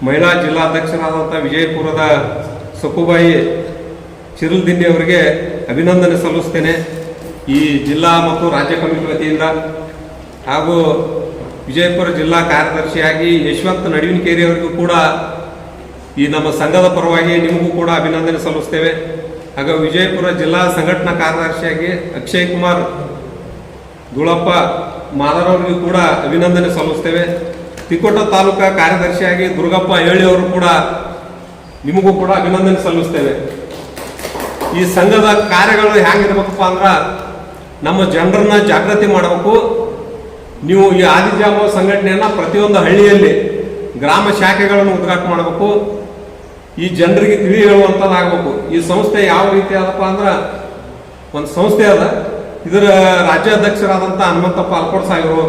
ಮಹಿಳಾ ಜಿಲ್ಲಾಧ್ಯಕ್ಷರಾದಂಥ ವಿಜಯಪುರದ ಸಕುಬಾಯಿ ಚಿರುಲ್ದಿನ್ನಿ ಅವರಿಗೆ ಅಭಿನಂದನೆ ಸಲ್ಲಿಸ್ತೇನೆ ಈ ಜಿಲ್ಲಾ ಮತ್ತು ರಾಜ್ಯ ಕಮಿಟಿ ವತಿಯಿಂದ. ಹಾಗೂ ವಿಜಯಪುರ ಜಿಲ್ಲಾ ಕಾರ್ಯದರ್ಶಿಯಾಗಿ ಯಶವಂತ ನಡುವಿನಕೇರಿ ಅವರಿಗೂ ಕೂಡ ಈ ನಮ್ಮ ಸಂಘದ ಪರವಾಗಿ ನಿಮಗೂ ಕೂಡ ಅಭಿನಂದನೆ ಸಲ್ಲಿಸ್ತೇವೆ. ಹಾಗೂ ವಿಜಯಪುರ ಜಿಲ್ಲಾ ಸಂಘಟನಾ ಕಾರ್ಯದರ್ಶಿಯಾಗಿ ಅಕ್ಷಯ್ ಕುಮಾರ್ ಧೂಳಪ್ಪ ಮಾದರವರಿಗೂ ಕೂಡ ಅಭಿನಂದನೆ ಸಲ್ಲಿಸ್ತೇವೆ. ತಿಕೋಟ ತಾಲೂಕಾ ಕಾರ್ಯದರ್ಶಿಯಾಗಿ ದುರ್ಗಪ್ಪ ಏಳಿ ಅವರು ಕೂಡ ನಿಮಗೂ ಕೂಡ ಅಭಿನಂದನೆ ಸಲ್ಲಿಸ್ತೇವೆ. ಈ ಸಂಘದ ಕಾರ್ಯಗಳು ಹೆಂಗಿರ್ಬೇಕಪ್ಪ ಅಂದ್ರೆ ನಮ್ಮ ಜನರನ್ನ ಜಾಗೃತಿ ಮಾಡಬೇಕು. ನೀವು ಈ ಆದಿಜಾಂಬವ ಸಂಘಟನೆಯನ್ನ ಪ್ರತಿಯೊಂದು ಹಳ್ಳಿಯಲ್ಲಿ ಗ್ರಾಮ ಶಾಖೆಗಳನ್ನು ಉದ್ಘಾಟನೆ ಮಾಡಬೇಕು. ಈ ಜನರಿಗೆ ತಿಳಿ ಹೇಳುವಂಥದ್ದಾಗಬೇಕು. ಈ ಸಂಸ್ಥೆ ಯಾವ ರೀತಿ ಆದಪ್ಪ ಅಂದ್ರೆ ಒಂದು ಸಂಸ್ಥೆ ಅದ. ಇದರ ರಾಜ್ಯಾಧ್ಯಕ್ಷರಾದಂಥ ಹನುಮಂತಪ್ಪ ಅಲ್ಕೋಡ್ ಸಾಹೇಬರು,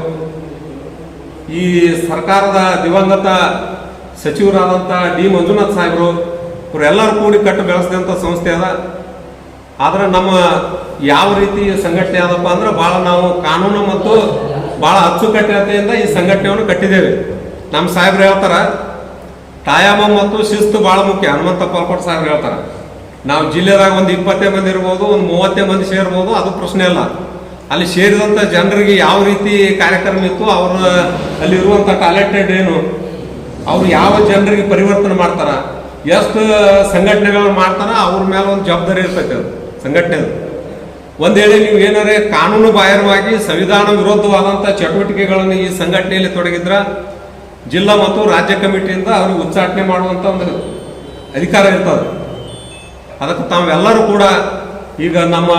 ಈ ಸರ್ಕಾರದ ದಿವಂಗತ ಸಚಿವರಾದಂಥ ಡಿ ಮಂಜುನಾಥ್ ಸಾಹೇಬರು, ಇವರೆಲ್ಲರೂ ಕೂಡಿ ಕಟ್ಟು ಬೆಳೆಸಿದಂಥ ಸಂಸ್ಥೆ ಅದ. ಆದ್ರೆ ನಮ್ಮ ಯಾವ ರೀತಿ ಸಂಘಟನೆ ಆದಪ್ಪ ಅಂದ್ರೆ ಭಾಳ ನಾವು ಕಾನೂನು ಮತ್ತು ಭಾಳ ಅಚ್ಚುಕಟ್ಟತೆಯಿಂದ ಈ ಸಂಘಟನೆಯನ್ನು ಕಟ್ಟಿದ್ದೇವೆ. ನಮ್ಮ ಸಾಹೇಬ್ರು ಹೇಳ್ತಾರ ತಾಯಾಮ ಮತ್ತು ಶಿಸ್ತು ಭಾಳ ಮುಖ್ಯ. ಹನುಮಂತಪ್ಪ ಅಲ್ಕೋಡ್ ಸಾಹೇಬ್ರು ಹೇಳ್ತಾರ ನಾವು ಜಿಲ್ಲೆದಾಗ ಒಂದು 20 ಮಂದಿ ಇರ್ಬೋದು, ಒಂದು 30 ಮಂದಿ ಸೇರ್ಬೋದು, ಅದು ಪ್ರಶ್ನೆ ಅಲ್ಲ. ಅಲ್ಲಿ ಸೇರಿದಂಥ ಜನರಿಗೆ ಯಾವ ರೀತಿ ಕಾರ್ಯಕ್ರಮ ಇತ್ತು, ಅವ್ರ ಅಲ್ಲಿರುವಂಥ ಟ್ಯಾಲೆಂಟೆಡ್ ಏನು, ಅವ್ರು ಯಾವ ಜನರಿಗೆ ಪರಿವರ್ತನೆ ಮಾಡ್ತಾರ, ಎಷ್ಟು ಸಂಘಟನೆಗಳು ಮಾಡ್ತಾರ, ಅವ್ರ ಮೇಲೆ ಒಂದು ಜವಾಬ್ದಾರಿ ಇರ್ತೈತೆ ಅದು ಸಂಘಟನೆದು. ಒಂದು ವೇಳೆ ನೀವು ಏನಾರೇ ಕಾನೂನು ಬಾಹಿರವಾಗಿ ಸಂವಿಧಾನ ವಿರೋಧವಾದಂಥ ಚಟುವಟಿಕೆಗಳನ್ನು ಈ ಸಂಘಟನೆಯಲ್ಲಿ ತೊಡಗಿದ್ರ ಜಿಲ್ಲಾ ಮತ್ತು ರಾಜ್ಯ ಕಮಿಟಿಯಿಂದ ಅವ್ರಿಗೆ ಉಚ್ಚಾಟನೆ ಮಾಡುವಂಥ ಒಂದು ಅಧಿಕಾರ ಇರ್ತದೆ. ಅದಕ್ಕೆ ತಾವೆಲ್ಲರೂ ಕೂಡ ಈಗ ನಮ್ಮ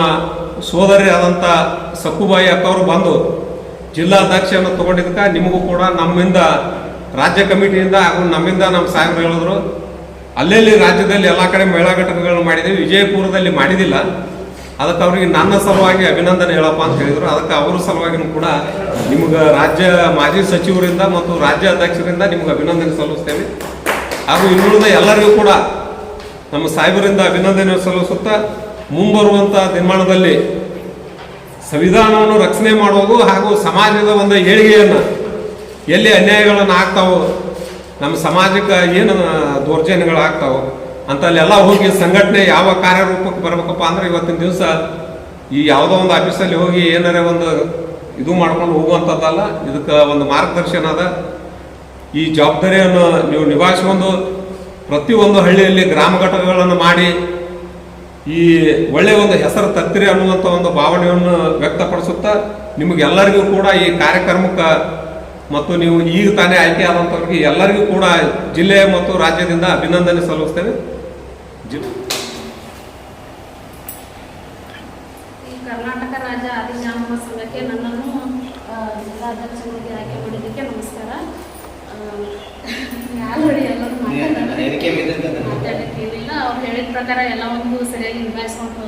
ಸೋದರಿ ಆದಂಥ ಸಕ್ಕುಬಾಯಿ ಅಕ್ಕವರು ಬಂದು ಜಿಲ್ಲಾಧ್ಯಕ್ಷವನ್ನು ತಗೊಂಡಿದ್ದಕ್ಕೆ ನಿಮಗೂ ಕೂಡ ನಮ್ಮಿಂದ ರಾಜ್ಯ ಕಮಿಟಿಯಿಂದ ಹಾಗೂ ನಮ್ಮಿಂದ ನಮ್ಮ ಸಾಹೇಬರು ಹೇಳಿದ್ರು ಅಲ್ಲೆಲ್ಲಿ ರಾಜ್ಯದಲ್ಲಿ ಎಲ್ಲ ಕಡೆ ಮಹಿಳಾ ಘಟಕಗಳನ್ನು ಮಾಡಿದ್ದೀವಿ, ವಿಜಯಪುರದಲ್ಲಿ ಮಾಡಿದಿಲ್ಲ. ಅದಕ್ಕೆ ಅವ್ರಿಗೆ ನನ್ನ ಸಲುವಾಗಿ ಅಭಿನಂದನೆ ಹೇಳಪ್ಪ ಅಂತ ಹೇಳಿದ್ರು. ಅದಕ್ಕೆ ಅವರ ಸಲುವಾಗಿನೂ ಕೂಡ ನಿಮ್ಗೆ ರಾಜ್ಯ ಮಾಜಿ ಸಚಿವರಿಂದ ಮತ್ತು ರಾಜ್ಯ ಅಧ್ಯಕ್ಷರಿಂದ ನಿಮ್ಗೆ ಅಭಿನಂದನೆ ಸಲ್ಲಿಸ್ತೇವೆ. ಹಾಗೂ ಇನ್ನುಳಿದ ಎಲ್ಲರಿಗೂ ಕೂಡ ನಮ್ಮ ಸಾಹೇಬರಿಂದ ಅಭಿನಂದನೆ ಸಲ್ಲಿಸುತ್ತಾ ಮುಂಬರುವಂಥ ದಿನಮಾನದಲ್ಲಿ ಸಂವಿಧಾನವನ್ನು ರಕ್ಷಣೆ ಮಾಡುವುದು ಹಾಗೂ ಸಮಾಜದ ಒಂದು ಏಳಿಗೆಯನ್ನು ಎಲ್ಲಿ ಅನ್ಯಾಯಗಳನ್ನು ಆಗ್ತಾವೋ, ನಮ್ಮ ಸಮಾಜಕ್ಕೆ ಏನು ದೌರ್ಜನ್ಯಗಳು ಆಗ್ತಾವೋ ಅಂತಲ್ಲೆಲ್ಲ ಹೋಗಿ ಸಂಘಟನೆ ಯಾವ ಕಾರ್ಯರೂಪಕ್ಕೆ ಬರಬೇಕಪ್ಪ ಅಂದ್ರೆ ಇವತ್ತಿನ ದಿವಸ ಈ ಯಾವುದೋ ಒಂದು ಆಫೀಸಲ್ಲಿ ಹೋಗಿ ಏನಾರೇ ಒಂದು ಇದು ಮಾಡ್ಕೊಂಡು ಹೋಗುವಂಥದ್ದಲ್ಲ. ಇದಕ್ಕೆ ಒಂದು ಮಾರ್ಗದರ್ಶನ ಅದ. ಈ ಜವಾಬ್ದಾರಿಯನ್ನು ನೀವು ನಿಭಾಯಿಸಿಕೊಂಡು ಪ್ರತಿಯೊಂದು ಹಳ್ಳಿಯಲ್ಲಿ ಗ್ರಾಮ ಘಟಕಗಳನ್ನು ಮಾಡಿ ಈ ಒಳ್ಳೆಯ ಒಂದು ಹೆಸರು ತತ್ತಿರಿ ಅನ್ನುವಂಥ ಒಂದು ಭಾವನೆಯನ್ನು ವ್ಯಕ್ತಪಡಿಸುತ್ತಾ ನಿಮಗೆಲ್ಲರಿಗೂ ಕೂಡ ಈ ಕಾರ್ಯಕ್ರಮಕ್ಕೆ ಮತ್ತು ನೀವು ಈಗ ತಾನೇ ಆಯ್ಕೆ ಆದಂಥವ್ರಿಗೆ ಎಲ್ಲರಿಗೂ ಕೂಡ ಜಿಲ್ಲೆ ಮತ್ತು ರಾಜ್ಯದಿಂದ ಅಭಿನಂದನೆ ಸಲ್ಲಿಸ್ತೇವೆ. ಈ ಕರ್ನಾಟಕ ರಾಜ್ಯ ಆದಿಜಾಂಬವ ಸಂಘಕ್ಕೆ ನನ್ನನ್ನು ಜಿಲ್ಲಾಧ್ಯಕ್ಷರಾಗಿ ಆಯ್ಕೆ ಮಾಡಿದ್ದಕ್ಕೆ ನಮಸ್ಕಾರ. ಆಲ್ರೆಡಿ ಎಲ್ಲರೂ ಮಾತಾಡಲಿಕ್ಕೆ ಏನಿಲ್ಲ. ಅವ್ರು ಹೇಳಿದ ಪ್ರಕಾರ ಎಲ್ಲ ಒಂದು ಸರಿಯಾಗಿ ನಿಭಾಯಿಸ್ಕೊಂಡು